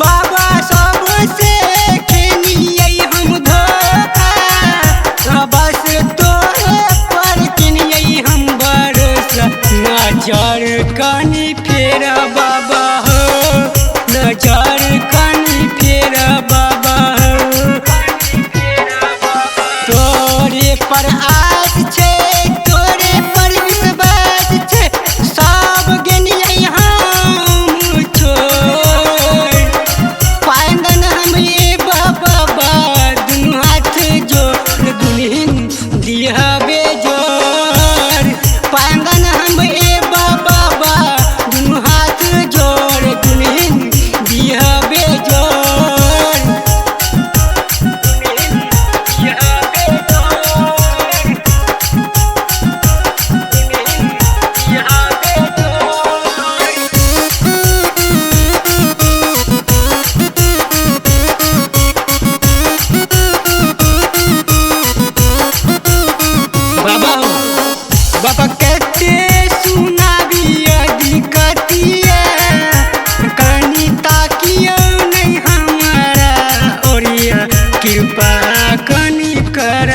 बाबा सबसे खेनियै हम धोखा, बस तोरे पर किनियै हम भरोसा। नजर कनी फेर बाबा हो, नजर कनी फेर बाबा हो। तोरे पर आस छै, तोरे पर विश्वास छै, सब गेनियै हम छोड़। पायंगन हम ये बाबा दुनू हाथ जोड़, दुल्हन दिहबे जोड़। पायंगन हम ये बाबा दुनू हाथ जोड़, दुल्हन दिहबे जोड़। दिहबे जोड़, दिहबे बाबा हो। बाबा कहते सुनाबिया दिक्कतिया, कनी ताकियो नहीं हमारा ओरिया, कृपा कनी कर